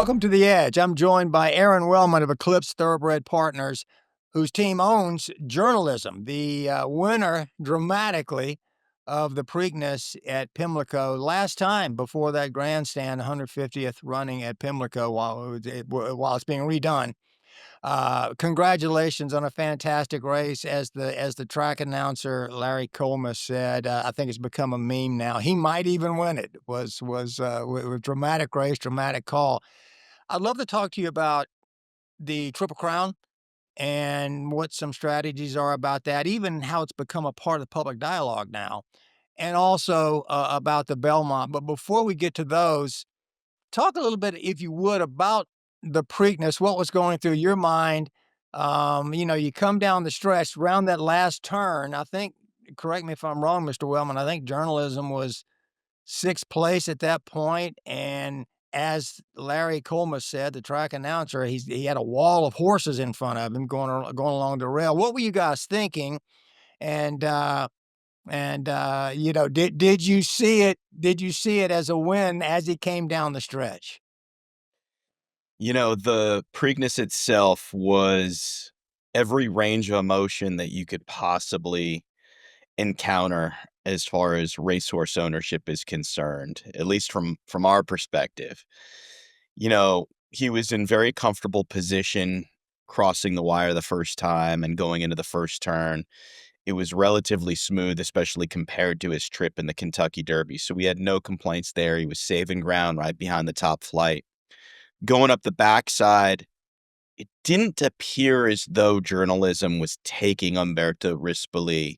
Welcome to The Edge. I'm joined by Aron Wellman of Eclipse Thoroughbred Partners, whose team owns Journalism, the winner dramatically of the Preakness at Pimlico last time before that grandstand 150th running at Pimlico while it's being redone. Congratulations on a fantastic race. As the track announcer Larry Colmus said, I think it's become a meme now. He might even win it. Was a dramatic race, dramatic call. I'd love to talk to you about the Triple Crown and what some strategies are about that, even how it's become a part of the public dialogue now, and also about the Belmont. But before we get to those, talk a little bit, if you would, about the Preakness, what was going through your mind. You come down the stretch around that last turn. I think, correct me if I'm wrong, Mr. Wellman, I think Journalism was sixth place at that point, and as Larry Colmus said, the track announcer, he had a wall of horses in front of him going along the rail. What were you guys thinking? And did you see it? Did you see it as a win as he came down the stretch? The Preakness itself was every range of emotion that you could possibly encounter as far as racehorse ownership is concerned, at least from our perspective. He was in very comfortable position crossing the wire the first time and going into the first turn. It was relatively smooth, especially compared to his trip in the Kentucky Derby. So we had no complaints there. He was saving ground right behind the top flight. Going up the backside, it didn't appear as though Journalism was taking Umberto Rispoli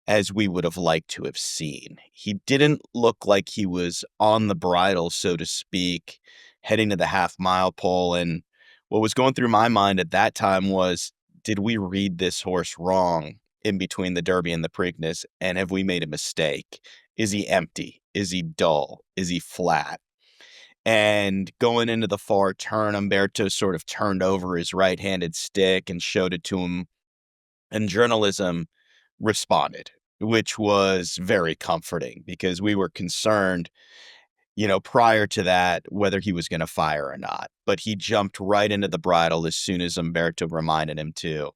as we would have liked to have seen. He didn't look like he was on the bridle, so to speak, heading to the half-mile pole. And what was going through my mind at that time was, did we read this horse wrong in between the Derby and the Preakness? And have we made a mistake? Is he empty? Is he dull? Is he flat? And going into the far turn, Umberto sort of turned over his right-handed stick and showed it to him. And Journalism responded, which was very comforting because we were concerned, prior to that, whether he was going to fire or not. But he jumped right into the bridle as soon as Umberto reminded him to.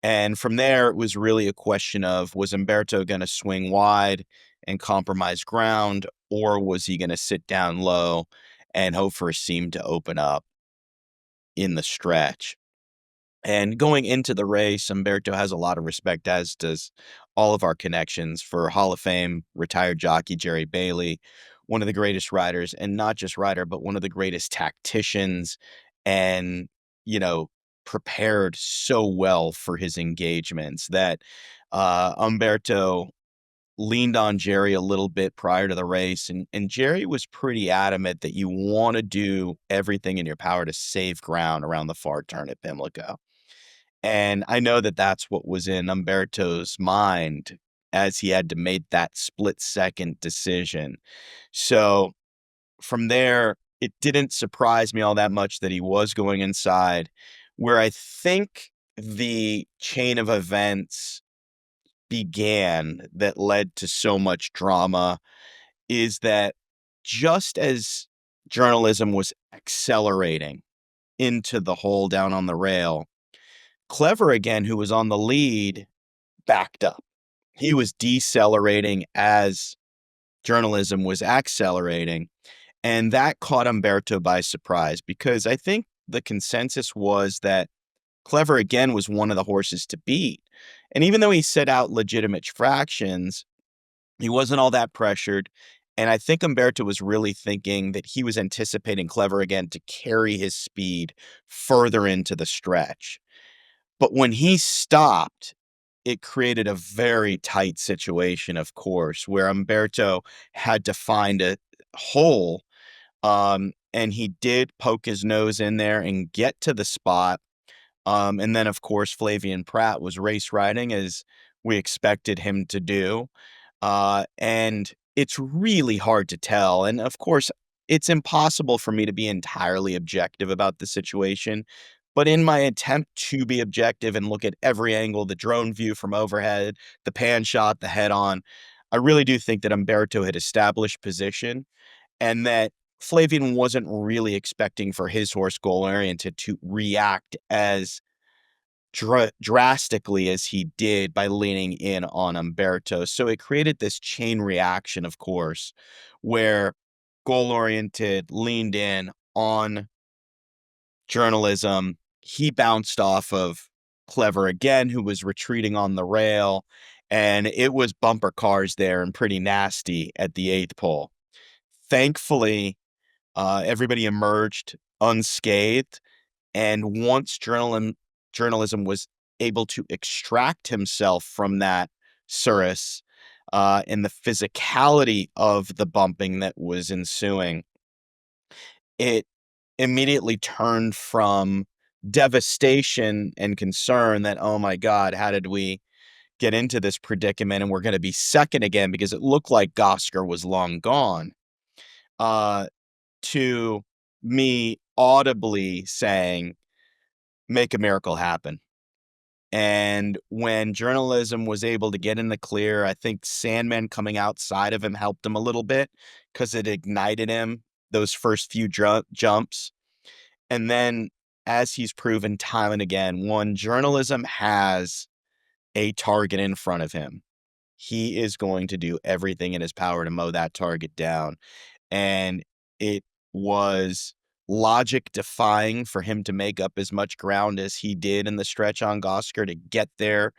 And from there, it was really a question of, was Umberto going to swing wide and compromise ground, or was he going to sit down low and hope for a seam to open up in the stretch? And going into the race, Umberto has a lot of respect, as does all of our connections, for Hall of Fame retired jockey Jerry Bailey, one of the greatest riders, and not just rider, but one of the greatest tacticians, and, prepared so well for his engagements that Umberto leaned on Jerry a little bit prior to the race, and Jerry was pretty adamant that you want to do everything in your power to save ground around the far turn at Pimlico. And I know that that's what was in Umberto's mind as he had to make that split-second decision. So from there, it didn't surprise me all that much that he was going inside. Where I think the chain of events began that led to so much drama is that just as Journalism was accelerating into the hole down on the rail, Clever Again, who was on the lead, backed up. He was decelerating as Journalism was accelerating, and that caught Umberto by surprise because I think the consensus was that Clever Again was one of the horses to beat. And even though he set out legitimate fractions, he wasn't all that pressured. And I think Umberto was really thinking that he was anticipating Clever Again to carry his speed further into the stretch. But when he stopped, it created a very tight situation, of course, where Umberto had to find a hole. And he did poke his nose in there and get to the spot. And then, of course, Flavien Prat was race riding as we expected him to do. And it's really hard to tell. And, of course, it's impossible for me to be entirely objective about the situation. But in my attempt to be objective and look at every angle, the drone view from overhead, the pan shot, the head on, I really do think that Umberto had established position and that Flavian wasn't really expecting for his horse Goal Oriented to react as drastically as he did by leaning in on Umberto. So it created this chain reaction, of course, where Goal Oriented leaned in on journalism. He bounced off of Clever again, who was retreating on the rail, and it was bumper cars there and pretty nasty at the eighth pole. Thankfully, everybody emerged unscathed, and once journalism was able to extract himself from that cirrus, and the physicality of the bumping that was ensuing, it immediately turned from devastation and concern that, "Oh my god, how did we get into this predicament, and we're gonna be second again," because it looked like Gosker was long gone, uh, to me audibly saying, "Make a miracle happen." And when journalism was able to get in the clear, I think Sandman coming outside of him helped him a little bit because it ignited him those first few jumps. And then, as he's proven time and again, when journalism has a target in front of him, he is going to do everything in his power to mow that target down. And it was logic defying for him to make up as much ground as he did in the stretch on Gosker to get there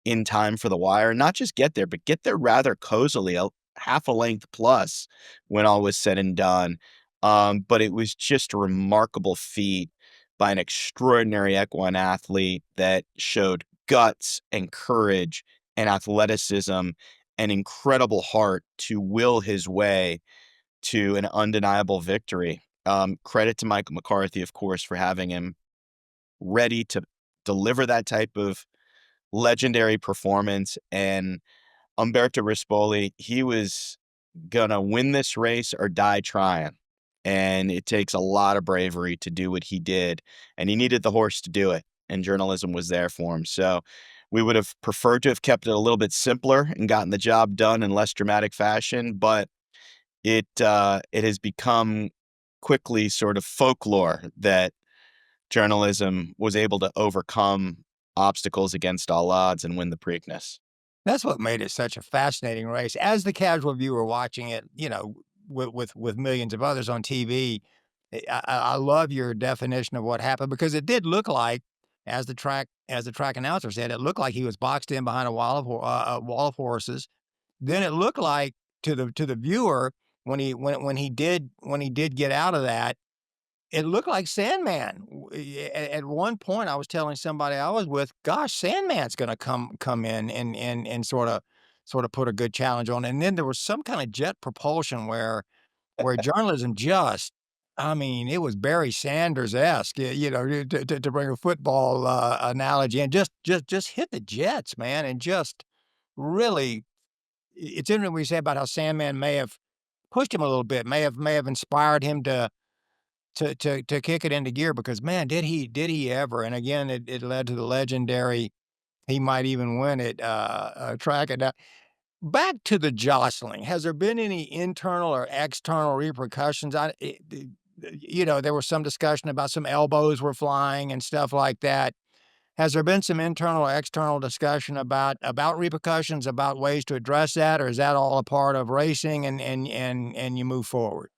in time for the wire. Not just get there, but get there rather cozily, half a length plus when all was said and done. But it was just a remarkable feat by an extraordinary equine athlete that showed guts and courage and athleticism and incredible heart to will his way to an undeniable victory. Credit to Michael McCarthy, of course, for having him ready to deliver that type of legendary performance. And Umberto Rispoli, he was gonna win this race or die trying. And it takes a lot of bravery to do what he did. And he needed the horse to do it. And journalism was there for him. So we would have preferred to have kept it a little bit simpler and gotten the job done in less dramatic fashion, but it has become quickly sort of folklore that journalism was able to overcome obstacles against all odds and win the Preakness. That's what made it such a fascinating race. As the casual viewer watching it, with millions of others on TV, I love your definition of what happened because it did look like, as the track announcer said, it looked like he was boxed in behind a wall of horses. Then it looked like to the viewer when he did get out of that, it looked like Sandman. At one point, I was telling somebody I was with, "Gosh, Sandman's gonna come in and sorta put a good challenge on." And then there was some kinda jet propulsion where journalism just I mean, it was Barry Sanders-esque, to bring a football, analogy, and just hit the jets, man, and just really it's interesting what you say about how Sandman may have pushed him a little bit, may have inspired him to kick it into gear because, man, did he ever, and again, it led to the legendary, he might even win it, track it down. Back to the jostling, has there been any internal or external repercussions? There was some discussion about some elbows were flying and stuff like that. Has there been some internal or external discussion about repercussions, about ways to address that, or is that all a part of racing and you move forward?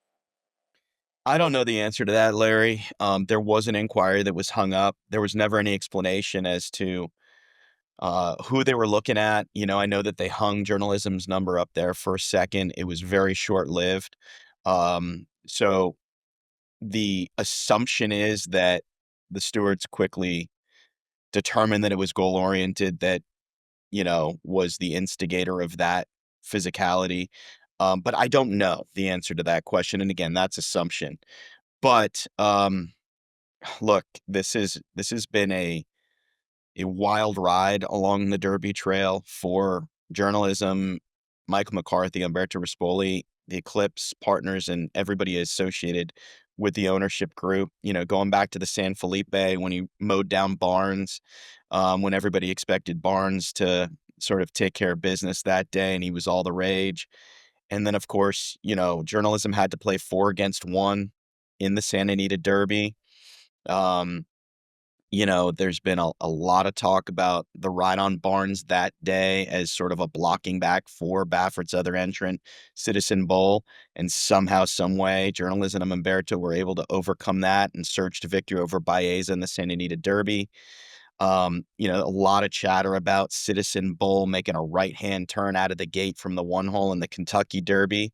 I don't know the answer to that, Larry. There was an inquiry that was hung up. There was never any explanation as to who they were looking at. I know that they hung journalism's number up there for a second. It was very short lived. So the assumption is that the stewards quickly determined that it was goal oriented that, was the instigator of that physicality. But I don't know the answer to that question. And again, that's assumption. But look, this has been a wild ride along the Derby Trail for journalism. Michael McCarthy, Umberto Rispoli, the Eclipse partners, and everybody associated with the ownership group. Going back to the San Felipe when he mowed down Barnes, when everybody expected Barnes to sort of take care of business that day, and he was all the rage. And then, of course, journalism had to play 4 against 1 in the Santa Anita Derby. Um, there's been a lot of talk about the ride on Barnes that day as sort of a blocking back for Baffert's other entrant, Citizen Bull. And somehow, some way, journalism and Umberto were able to overcome that and surge to victory over Baeza in the Santa Anita Derby. A lot of chatter about Citizen Bull making a right-hand turn out of the gate from the 1 hole in the Kentucky Derby.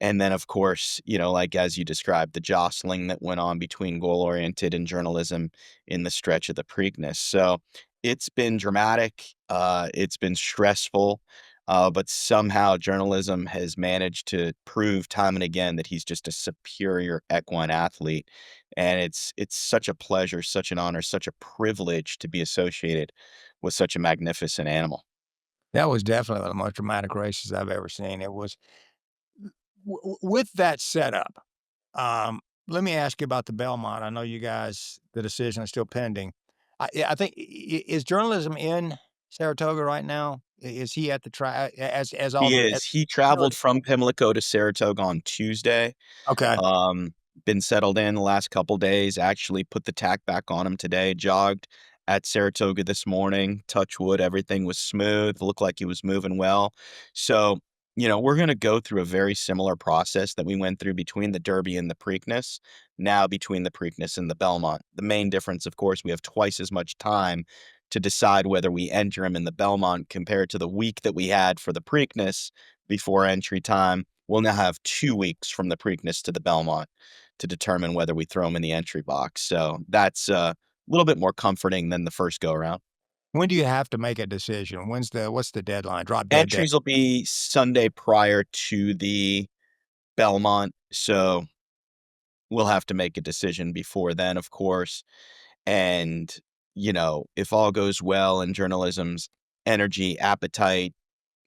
And then, of course, like as you described, the jostling that went on between goal-oriented and journalism in the stretch of the Preakness. So it's been dramatic. It's been stressful. But somehow journalism has managed to prove time and again that he's just a superior equine athlete. And it's such a pleasure, such an honor, such a privilege to be associated with such a magnificent animal. That was definitely one of the most dramatic races I've ever seen. It was with that setup. Um, Let me ask you about the Belmont. I know you guys, the decision is still pending. Yeah, I think is journalism in Saratoga right now? Is he at the track as all He the is. He traveled from Pimlico to Saratoga on Tuesday. okay. Um, been settled in the last couple days, actually put the tack back on him today, jogged at Saratoga this morning, touch wood, everything was smooth, looked like he was moving well. So, we're gonna go through a very similar process that we went through between the Derby and the Preakness, now between the Preakness and the Belmont. The main difference, of course, we have twice as much time to decide whether we enter him in the Belmont compared to the week that we had for the Preakness before entry time. We'll now have 2 weeks from the Preakness to the Belmont to determine whether we throw him in the entry box. So that's a little bit more comforting than the first go around. When do you have to make a decision? What's the deadline? Drop dead day. Entries will be Sunday prior to the Belmont, so we'll have to make a decision before then, of course. And, if all goes well in journalism's energy, appetite,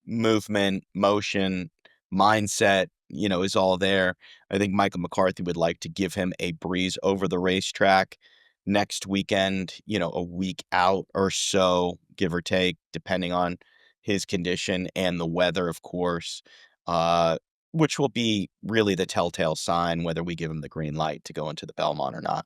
movement, motion, mindset, is all there. I think Michael McCarthy would like to give him a breeze over the racetrack next weekend, a week out or so, give or take, depending on his condition and the weather, of course, uh, which will be really the telltale sign whether we give him the green light to go into the Belmont or not.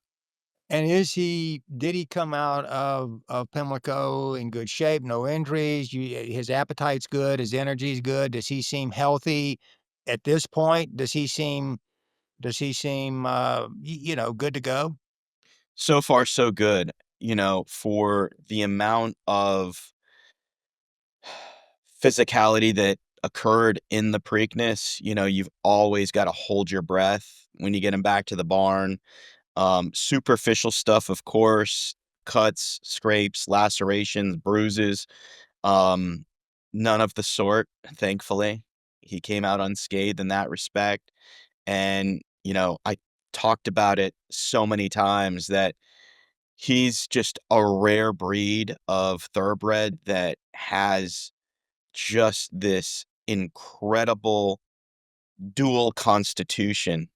And did he come out of Pimlico in good shape, no injuries? His appetite's good, his energy's good. Does he seem healthy at this point? Does he seem good to go? So far, so good. For the amount of physicality that occurred in the Preakness, you've always got to hold your breath when you get him back to the barn. Superficial stuff, of course, cuts, scrapes, lacerations, bruises. Um, None of the sort, thankfully. He came out unscathed in that respect. And, I talked about it so many times that he's just a rare breed of thoroughbred that has just this incredible dual constitution.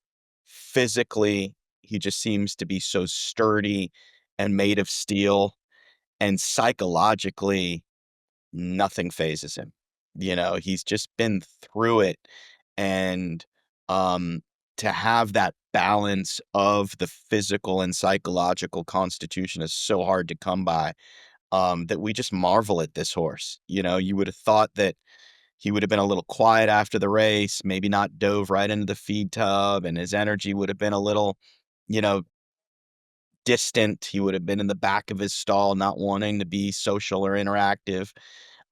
Physically, he just seems to be so sturdy and made of steel, and psychologically, nothing phases him. He's just been through it, and, um, to have that balance of the physical and psychological constitution is so hard to come by, that we just marvel at this horse. You would have thought that he would have been a little quiet after the race, maybe not dove right into the feed tub, and his energy would have been a little, you know, distant. He would have been in the back of his stall, not wanting to be social or interactive.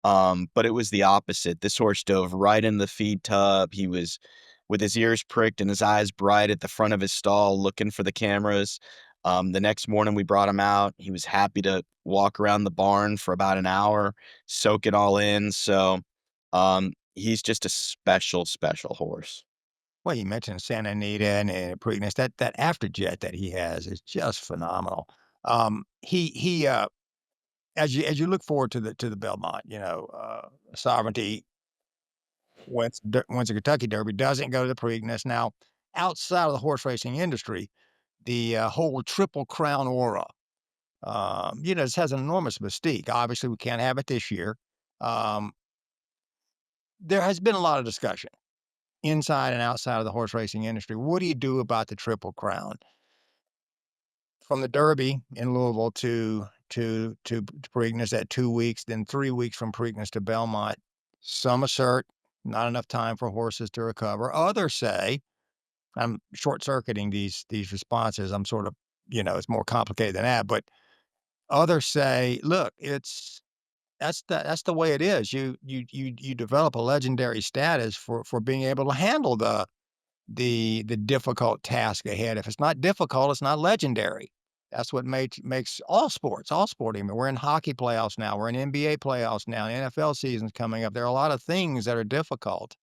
But it was the opposite. This horse dove right in the feed tub. He was with his ears pricked and his eyes bright at the front of his stall, looking for the cameras. The next morning, we brought him out. He was happy to walk around the barn for about an hour, soak it all in. So, he's just a special, special horse. Well, you mentioned Santa Anita and Preakness. That afterjet that he has is just phenomenal. He as you look forward to the Belmont, Sovereignty wins the Kentucky Derby, doesn't go to the Preakness. Now, outside of the horse racing industry, the whole Triple Crown aura, this has an enormous mystique. Obviously, we can't have it this year. Um, there has been a lot of discussion inside and outside of the horse racing industry. What do you do about the Triple Crown? From the Derby in Louisville to Preakness at 2 weeks, then 3 weeks from Preakness to Belmont. Some assert not enough time for horses to recover. Others say, I'm short-circuiting these responses. I'm sort of, it's more complicated than that, but others say, look, that's the way it is. You develop a legendary status for being able to handle the difficult task ahead. If it's not difficult, it's not legendary. That's what makes all sports, all sporting. We're in hockey playoffs now. We're in NBA playoffs now. The NFL season's coming up. There are a lot of things that are difficult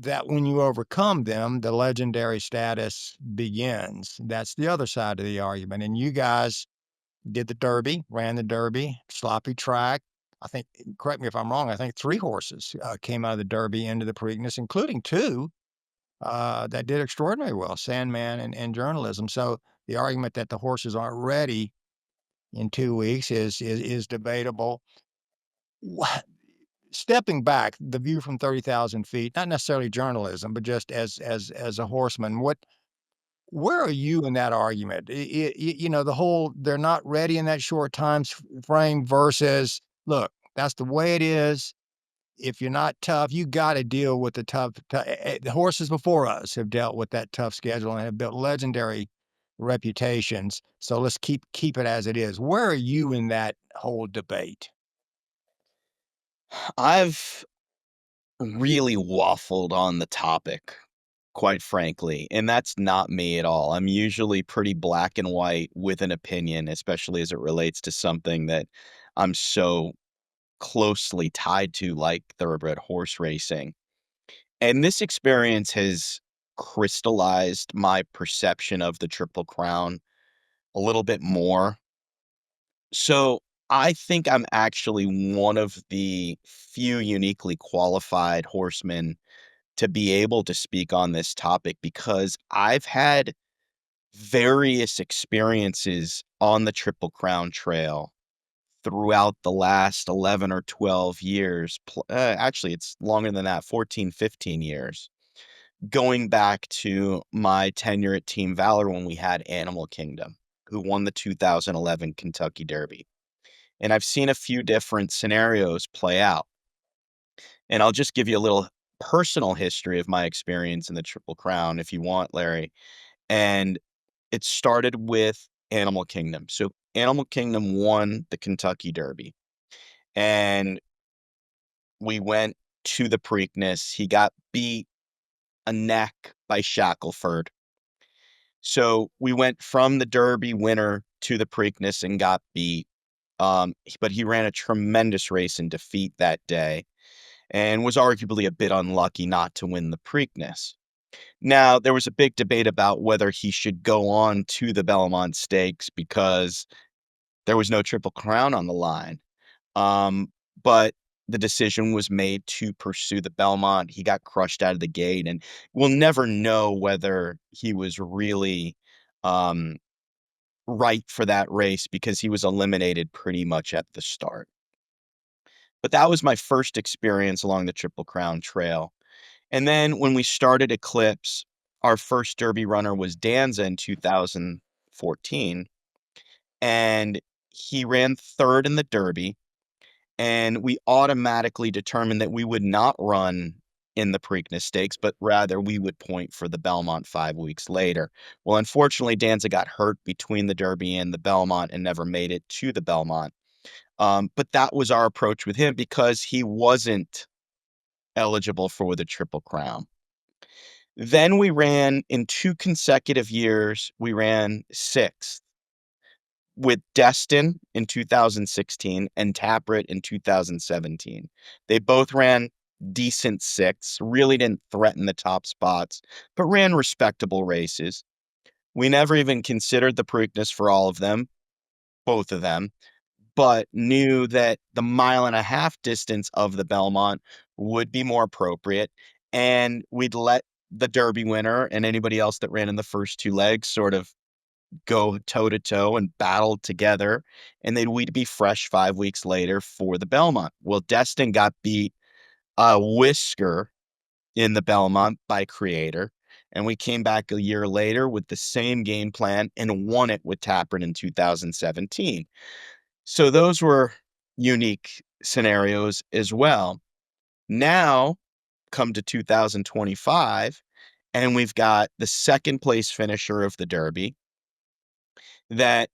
that when you overcome them, the legendary status begins. That's the other side of the argument. And you guys did the Derby, ran the Derby, sloppy track. I think, correct me if I'm wrong, I think 3 horses came out of the Derby into the Preakness, including 2 that did extraordinarily well, Sandman and Journalism. So the argument that the horses aren't ready in 2 weeks is debatable. Wha Stepping back, the view from 30,000 feet, not necessarily journalism, but just as a horseman, where are you in that argument? The whole they're not ready in that short time frame versus, look, that's the way it is. If you're not tough, you gotta deal with the the horses before us have dealt with that tough schedule and have built legendary reputations, so let's keep it as it is. Where are you in that whole debate? I've really waffled on the topic, quite frankly, and that's not me at all. I'm usually pretty black and white with an opinion, especially as it relates to something that I'm so closely tied to, like thoroughbred horse racing. And this experience has crystallized my perception of the Triple Crown a little bit more. So I think I'm actually one of the few uniquely qualified horsemen to be able to speak on this topic because I've had various experiences on the Triple Crown Trail throughout the last 11 or 12 years. Actually, it's longer than that, 14, 15 years. Going back to my tenure at Team Valor when we had Animal Kingdom, who won the 2011 Kentucky Derby. And I've seen a few different scenarios play out. And I'll just give you a little personal history of my experience in the Triple Crown if you want, Larry. And it started with Animal Kingdom. So Animal Kingdom won the Kentucky Derby. And we went to the Preakness. He got beat a neck by Shackelford. So we went from the Derby winner to the Preakness and got beat. But he ran a tremendous race in defeat that day and was arguably a bit unlucky not to win the Preakness. Now, there was a big debate about whether he should go on to the Belmont Stakes because there was no Triple Crown on the line. But the decision was made to pursue the Belmont. He got crushed out of the gate, and we'll never know whether he was really um, right for that race because he was eliminated pretty much at the start. But that was my first experience along the Triple Crown Trail. And then when we started Eclipse, our first Derby runner was Danza in 2014, and he ran third in the Derby. And we automatically determined that we would not run in the Preakness Stakes, but rather we would point for the Belmont 5 weeks later. Well, unfortunately, Danza got hurt between the Derby and the Belmont and never made it to the Belmont. But that was our approach with him because he wasn't eligible for the Triple Crown. Then we ran in 2 consecutive years, we ran 6th with Destin in 2016 and Taprit in 2017. They both ran decent 6ths, really didn't threaten the top spots, but ran respectable races. We never even considered the Preakness for all of them, both of them, but knew that the mile-and-a-half distance of the Belmont would be more appropriate, and we'd let the Derby winner and anybody else that ran in the first 2 legs sort of go toe-to-toe and battle together, and then we'd be fresh 5 weeks later for the Belmont. Well, Destin got beat a whisker in the Belmont by Creator. And we came back a year later with the same game plan and won it with Tappan in 2017. So those were unique scenarios as well. Now, come to 2025, and we've got the second place finisher of the Derby that,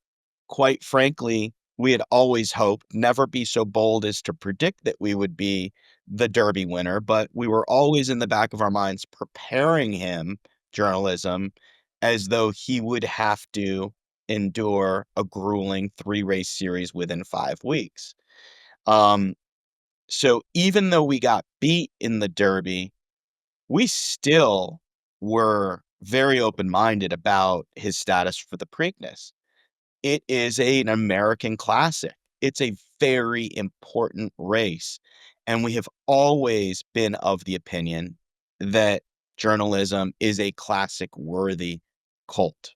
quite frankly, we had always hoped, never be so bold as to predict that we would be the Derby winner, but we were always in the back of our minds preparing him, journalism, as though he would have to endure a grueling 3-race series within 5 weeks. Um, so even though we got beat in the Derby, we still were very open-minded about his status for the Preakness. It is an American classic. It's a very important race, and we have always been of the opinion that journalism is a classic-worthy colt.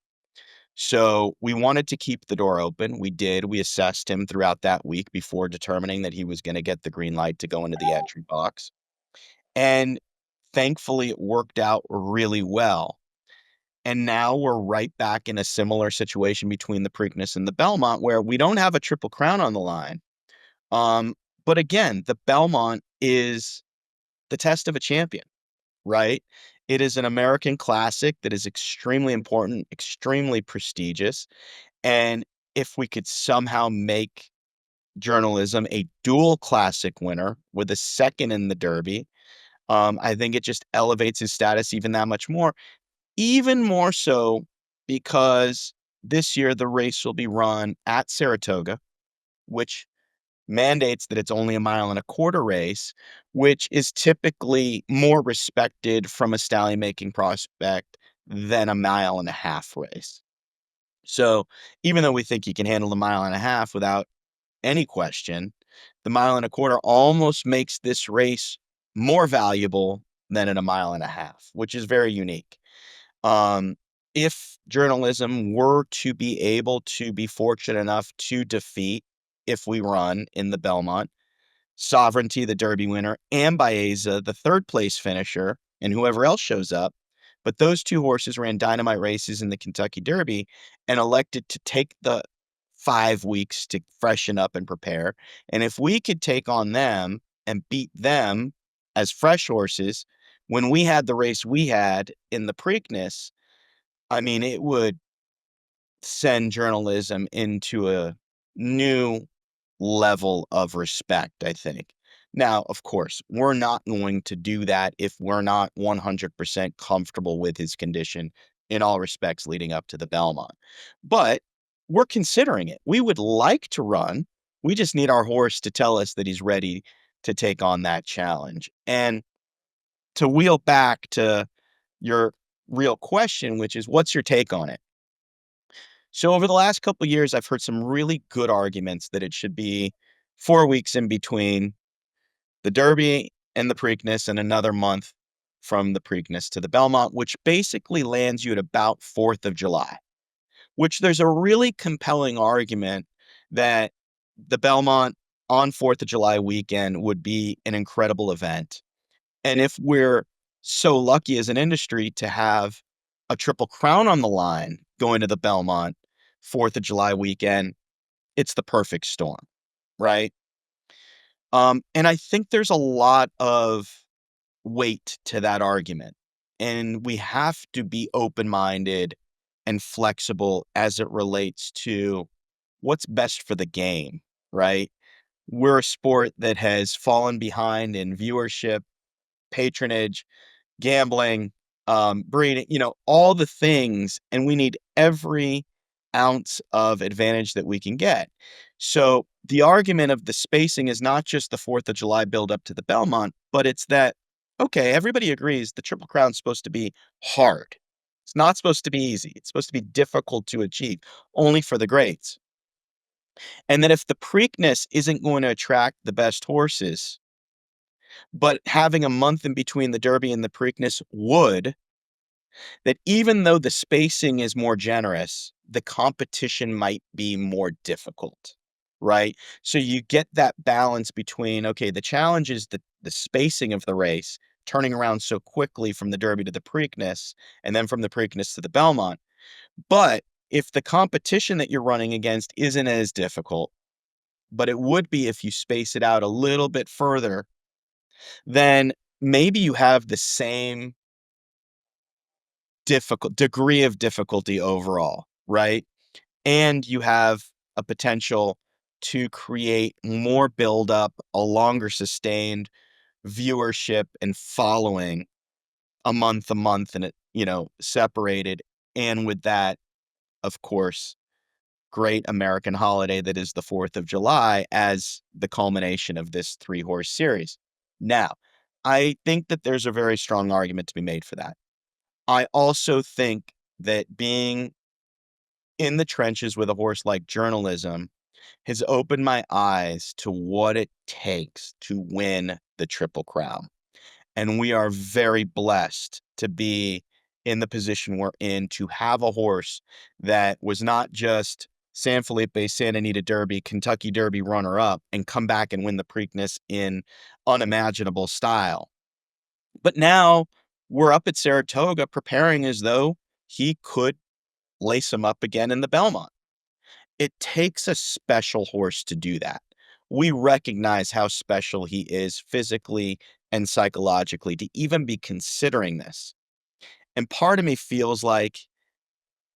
So we wanted to keep the door open. We did. We assessed him throughout that week before determining that he was going to get the green light to go into the entry box. And thankfully, it worked out really well. And now we're right back in a similar situation between the Preakness and the Belmont, where we don't have a Triple Crown on the line. Um, but again, the Belmont is the test of a champion, right? It is an American classic that is extremely important, extremely prestigious. And if we could somehow make journalism a dual classic winner with a second in the Derby, I think it just elevates his status even that much more. Even more so because this year the race will be run at Saratoga, which mandates that it's only a 1.25 mile race, which is typically more respected from a stallion making prospect than a 1.5 mile race. So even though we think he can handle the 1.5 miles without any question, the 1.25 miles almost makes this race more valuable than in a 1.5 miles, which is very unique. Um, if journalism were to be able to be fortunate enough to defeat, if we run in the Belmont, Sovereignty, the Derby winner, and Baeza, the third place finisher, and whoever else shows up. But those two horses ran dynamite races in the Kentucky Derby and elected to take the 5 weeks to freshen up and prepare. And if we could take on them and beat them as fresh horses when we had the race we had in the Preakness, I mean, it would send journalism into a new level of respect, I think. Now, of course, we're not going to do that if we're not 100% comfortable with his condition in all respects leading up to the Belmont. But we're considering it. We would like to run. We just need our horse to tell us that he's ready to take on that challenge. And to wheel back to your real question, which is what's your take on it? So over the last couple of years, I've heard some really good arguments that it should be 4 weeks in between the Derby and the Preakness and another month from the Preakness to the Belmont, which basically lands you at about 4th of July, which there's a really compelling argument that the Belmont on 4th of July weekend would be an incredible event. And if we're so lucky as an industry to have a Triple Crown on the line going to the Belmont 4th of July weekend, it's the perfect storm, right? And I think there's a lot of weight to that argument. And we have to be open-minded and flexible as it relates to what's best for the game, right? We're a sport that has fallen behind in viewership, patronage, gambling, breeding, all the things, and we need every ounce of advantage that we can get. So the argument of the spacing is not just the 4th of July build up to the Belmont, but it's that, okay, everybody agrees the Triple Crown's supposed to be hard. It's not supposed to be easy. It's supposed to be difficult to achieve, only for the greats. And that if the Preakness isn't going to attract the best horses, but having a month in between the Derby and the Preakness would, that even though the spacing is more generous, the competition might be more difficult, right? So you get that balance between, okay, the challenge is the spacing of the race turning around so quickly from the Derby to the Preakness, and then from the Preakness to the Belmont. But if the competition that you're running against isn't as difficult, but it would be if you space it out a little bit further, then maybe you have the same difficult degree of difficulty overall, right? And you have a potential to create more buildup, a longer sustained viewership and following a month, and it, separated. And with that, of course, great American holiday that is the 4th of July as the culmination of this 3-horse series. Now, I think that there's a very strong argument to be made for that. I also think that being in the trenches with a horse like journalism has opened my eyes to what it takes to win the Triple Crown. And we are very blessed to be in the position we're in, to have a horse that was not just San Felipe, Santa Anita Derby, Kentucky Derby runner-up and come back and win the Preakness in unimaginable style. But now we're up at Saratoga preparing as though he could lace him up again in the Belmont. It takes a special horse to do that. We recognize how special he is physically and psychologically to even be considering this. And part of me feels like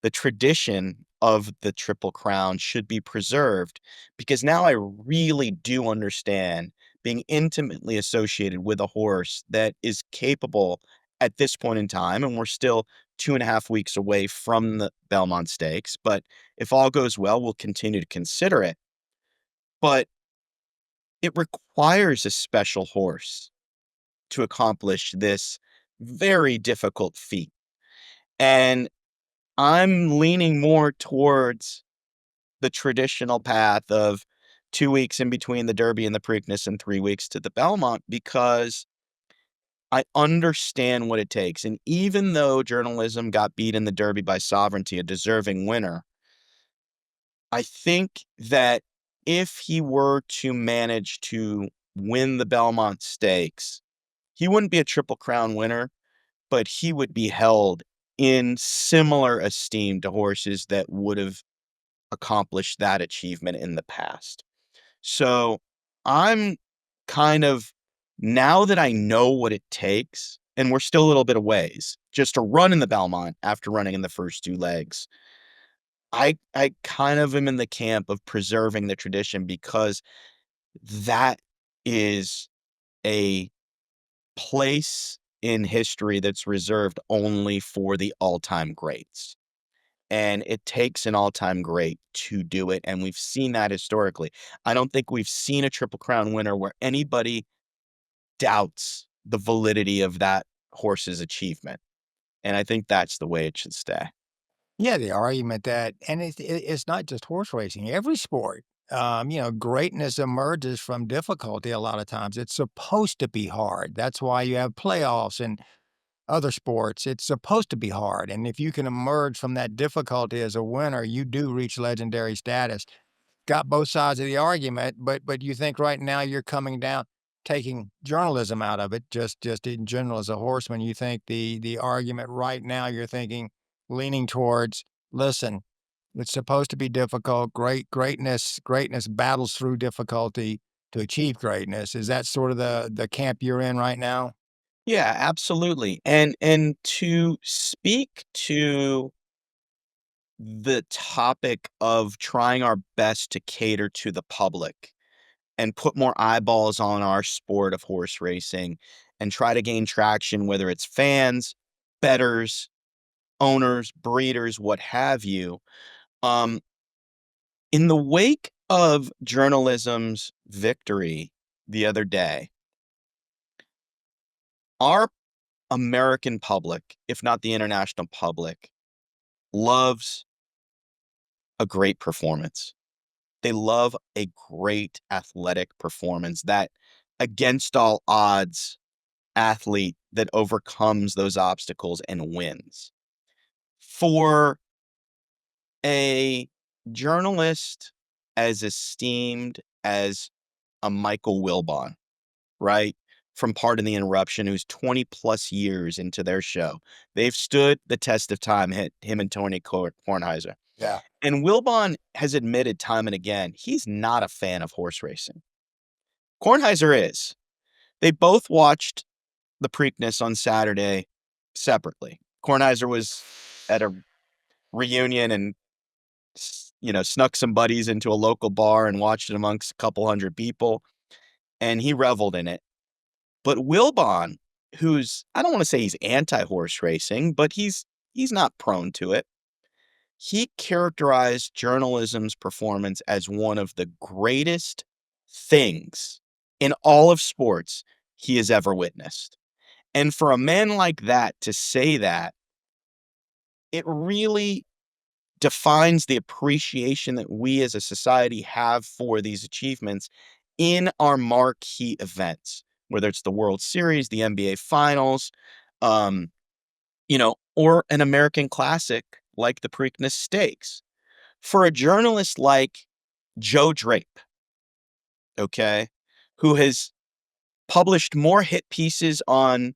the tradition of the Triple Crown should be preserved, because now I really do understand being intimately associated with a horse that is capable at this point in time. And we're still 2.5 weeks away from the Belmont Stakes. But if all goes well, we'll continue to consider it. But it requires a special horse to accomplish this very difficult feat. And I'm leaning more towards the traditional path of 2 weeks in between the Derby and the Preakness and 3 weeks to the Belmont, because I understand what it takes. And even though journalism got beat in the Derby by Sovereignty, a deserving winner, I think that if he were to manage to win the Belmont Stakes, he wouldn't be a Triple Crown winner, but he would be held in similar esteem to horses that would have accomplished that achievement in the past. So I'm kind of, now that I know what it takes, and we're still a little bit of ways just to run in the Belmont after running in the first 2 legs, I kind of am in the camp of preserving the tradition, because that is a place in history that's reserved only for the all-time greats. And it takes an all-time great to do it, and we've seen that historically. I don't think we've seen a Triple Crown winner where anybody doubts the validity of that horse's achievement, and I think that's the way it should stay. Yeah, the argument that, and it's not just horse racing, every sport, greatness emerges from difficulty a lot of times. It's supposed to be hard. That's why you have playoffs and other sports. It's supposed to be hard, and if you can emerge from that difficulty as a winner, you do reach legendary status. Got both sides of the argument, but you think right now you're coming down, taking journalism out of it, just in general as a horseman, you think the argument right now you're thinking, leaning towards, listen, it's supposed to be difficult. Greatness battles through difficulty to achieve greatness. Is that sort of the camp you're in right now? Yeah, absolutely, and to speak to the topic of trying our best to cater to the public and put more eyeballs on our sport of horse racing and try to gain traction, whether it's fans, bettors, owners, breeders, what have you. Um, in the wake of journalism's victory the other day, our American public, if not the international public, loves a great performance. They love a great athletic performance, that against all odds athlete that overcomes those obstacles and wins. For a journalist as esteemed as a Michael Wilbon, right? from Pardon the Interruption, who's 20 plus years into their show. They've stood the test of time, him and Tony Kornheiser. Yeah. And Wilbon has admitted time and again, he's not a fan of horse racing. Kornheiser is. They both watched the Preakness on Saturday separately. Kornheiser was at a reunion and snuck some buddies into a local bar and watched it amongst a couple hundred people, and he reveled in it. But Wilbon, who's, I don't want to say he's anti-horse racing, but he's not prone to it. He characterized journalism's performance as one of the greatest things in all of sports he has ever witnessed. And for a man like that to say that, it really defines the appreciation that we as a society have for these achievements in our marquee events, whether it's the World Series, the NBA Finals, or an American classic like the Preakness Stakes. For a journalist like Joe Drape, okay, who has published more hit pieces on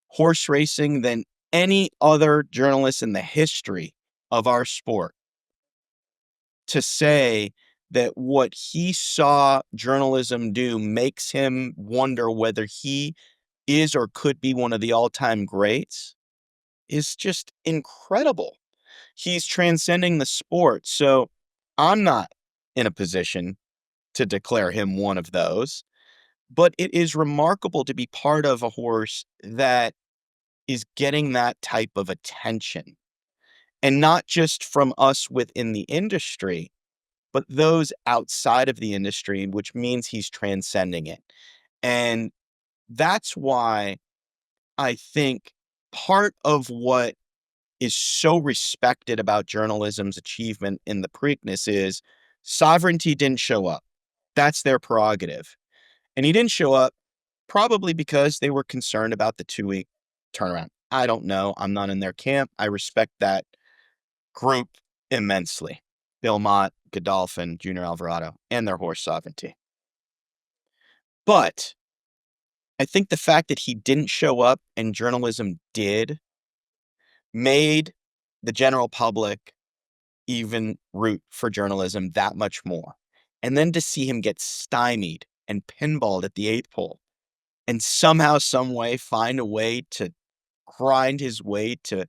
horse racing than any other journalist in the history of our sport, to say that what he saw journalism do makes him wonder whether he is or could be one of the all-time greats is just incredible. He's transcending the sport. So I'm not in a position to declare him one of those, but it is remarkable to be part of a horse that is getting that type of attention, and not just from us within the industry, but those outside of the industry, which means he's transcending it. And that's why I think part of what is so respected about journalism's achievement in the Preakness is sovereignty didn't show up. That's their prerogative. And he didn't show up probably because they were concerned about the 2-week turnaround. I don't know. I'm not in their camp. I respect that group immensely. Belmont, Godolphin, Junior Alvarado, and their horse sovereignty. But I think the fact that he didn't show up and journalism did made the general public even root for journalism that much more. And then to see him get stymied and pinballed at the 8th hole and somehow, some way find a way to grind his way to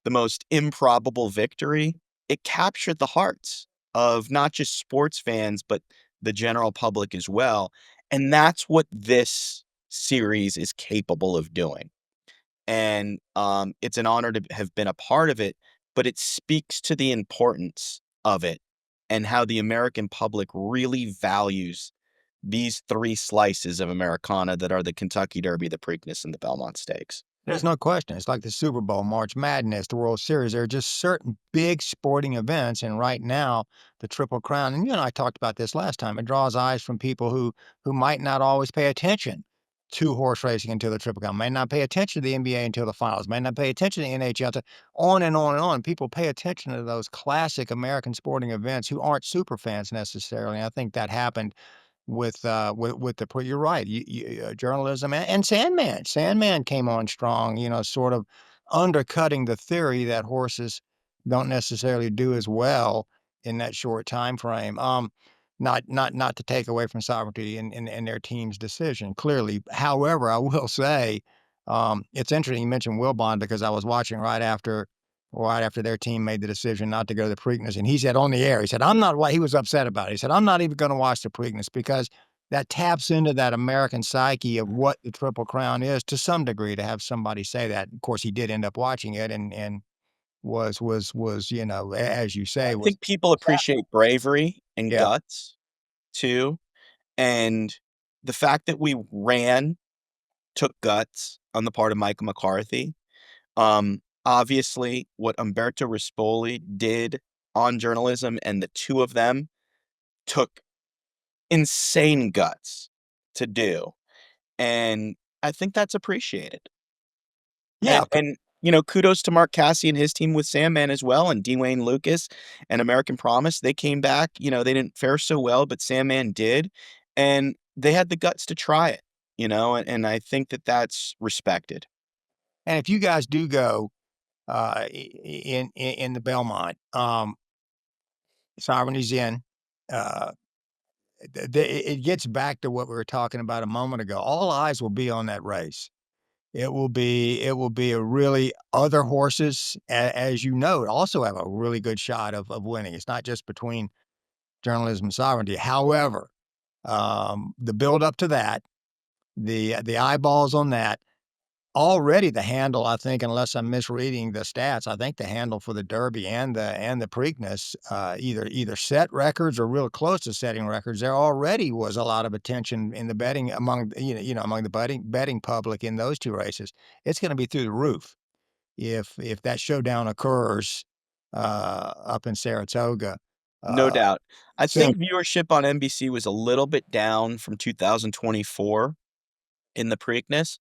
the most improbable victory, it captured the hearts of not just sports fans, but the general public as well. And that's what this series is capable of doing. And it's an honor to have been a part of it, but it speaks to the importance of it and how the American public really values these 3 slices of Americana that are the Kentucky Derby, the Preakness, and the Belmont Stakes. There's no question. It's like the Super Bowl, March Madness, the World Series. There are just certain big sporting events, and right now, the Triple Crown, and you and I talked about this last time, it draws eyes from people who might not always pay attention to horse racing until the Triple Crown, may not pay attention to the NBA until the finals, may not pay attention to the NHL, on and on and on. People pay attention to those classic American sporting events who aren't super fans necessarily. And I think that happened with the you're right, journalism and Sandman. Sandman came on strong, sort of undercutting the theory that horses don't necessarily do as well in that short time frame. Not to take away from sovereignty in their team's decision, clearly. However, I will say, it's interesting you mentioned Wilbon because I was watching right after their team made the decision not to go to the Preakness. And he said on the air, he said, I'm not why he was upset about it. He said, I'm not even going to watch the Preakness because that taps into that American psyche of what the Triple Crown is to some degree to have somebody say that. Of course, he did end up watching it and was, as you say, I was, think people appreciate bravery and yeah. guts too. And the fact that we took guts on the part of Mike McCarthy. Obviously, what Umberto Rispoli did on journalism, and the 2 of them took insane guts to do. And I think that's appreciated. Yeah. And kudos to Mark Cassidy and his team with Sandman as well, and Dwayne Lucas and American Promise. They came back, they didn't fare so well, but Sandman did, and they had the guts to try it. and I think that that's respected. And if you guys do go, in the Belmont, Sovereignty's in, uh, it gets back to what we were talking about a moment ago. All eyes will be on that race. It will be a really other horses, as you know, also have a really good shot of winning. It's not just between journalism and sovereignty. However, the build up to that, the eyeballs on that, already the handle, I think, unless I'm misreading the stats, I think the handle for the Derby and the Preakness, either set records or real close to setting records. There already was a lot of attention in the betting among among the betting public in those 2 races. It's gonna be through the roof if that showdown occurs, up in Saratoga, No uh, doubt. I soon. think viewership on NBC was a little bit down from 2024 in the Preakness,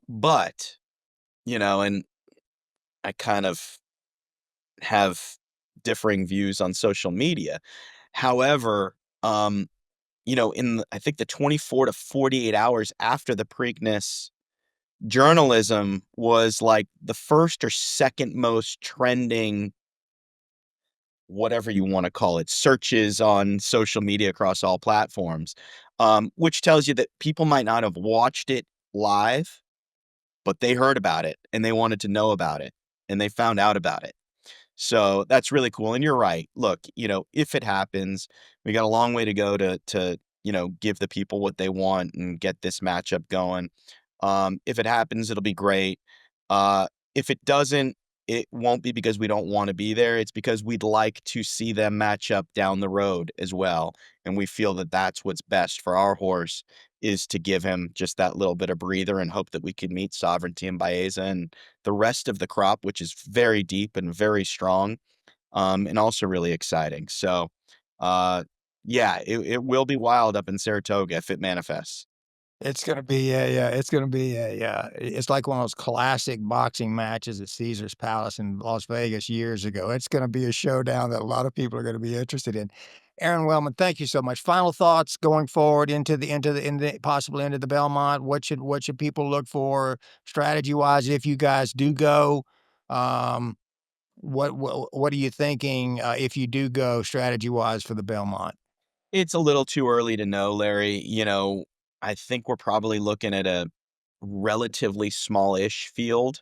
but, and I kind of have differing views on social media. However, I think the 24 to 48 hours after the Preakness, journalism was like the first or second most trending, whatever you want to call it, searches on social media across all platforms, which tells you that people might not have watched it live, but they heard about it and they wanted to know about it and they found out about it. So that's really cool. And you're right. Look, if it happens, we got a long way to go to give the people what they want and get this matchup going. If it happens, it'll be great. If it doesn't, it won't be because we don't want to be there. It's because we'd like to see them match up down the road as well. And we feel that that's what's best for our horse is to give him just that little bit of breather and hope that we can meet Sovereignty and Baeza and the rest of the crop, which is very deep and very strong, and also really exciting. So, uh, yeah, it will be wild up in Saratoga if it manifests. It's gonna be it's like one of those classic boxing matches at Caesar's Palace in Las Vegas years ago. It's gonna be a showdown that a lot of people are gonna be interested in. Aron Wellman, thank you so much. Final thoughts going forward into possibly into the Belmont. What should people look for strategy-wise if you guys do go? Um, what are you thinking, if you do go strategy-wise for the Belmont? It's a little too early to know, Larry. I think we're probably looking at a relatively small-ish field.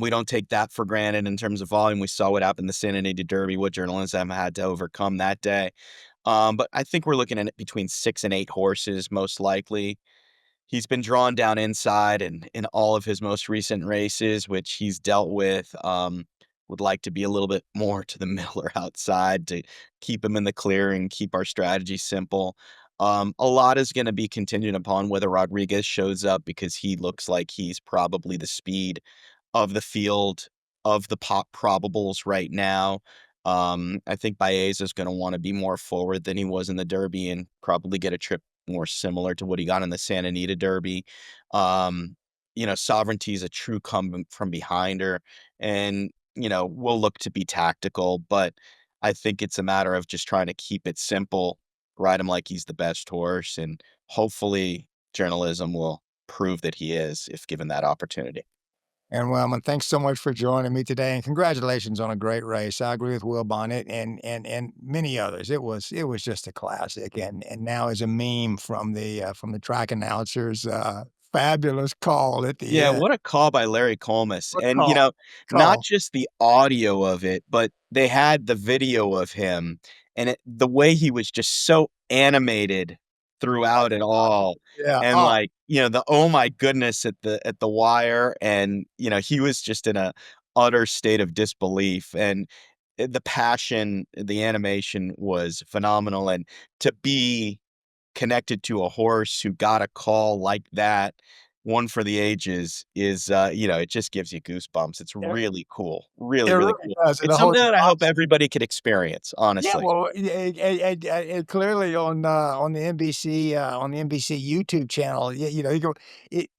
We don't take that for granted in terms of volume. We saw what happened in the San Antonio Derby, what journalism had to overcome that day. But I think we're looking at between 6 and 8 horses, most likely. He's been drawn down inside and in all of his most recent races, which he's dealt with. Would like to be a little bit more to the middle or outside to keep him in the clear and keep our strategy simple. A lot is going to be contingent upon whether Rodriguez shows up because he looks like he's probably the speed of the field of the pop probables right now. I think Baez is going to want to be more forward than he was in the Derby and probably get a trip more similar to what he got in the Santa Anita Derby. Um, Sovereignty is a true come from behind her, and we'll look to be tactical, but I think it's a matter of just trying to keep it simple, ride him like he's the best horse, and hopefully journalism will prove that he is if given that opportunity. And Wellman, thanks so much for joining me today, and congratulations on a great race. I agree with Will Bonnet and many others. It was just a classic, and now is a meme from the track announcers. Fabulous call at the Yeah, end. what a call by Larry Colmus. What And, call? not Call. just the audio of it, but they had the video of him and the way he was just so animated throughout it all. Yeah. And Oh, like, the oh my goodness at the wire. And, he was just in a utter state of disbelief. And the passion, the animation was phenomenal. And to be connected to a horse who got a call like that one for the ages is, it just gives you goosebumps. It's It really cool. Really, it really really cool. does, and the It's whole something that I hope everybody could experience, yeah, honestly. well, and clearly on the NBC YouTube channel, you go,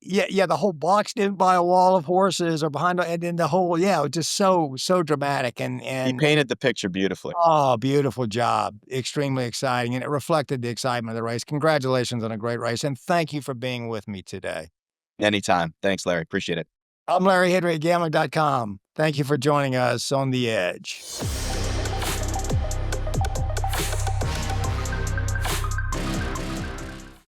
yeah, the whole boxed in by a wall of horses or behind, and then the whole, yeah, just so dramatic He painted the picture beautifully. oh, beautiful job, extremely exciting, and it reflected the excitement of the race. Congratulations on a great race, and thank you for being with me today. Anytime. Thanks, Larry. Appreciate it. I'm Larry Henry at Gambling.com. Thank you for joining us on The Edge.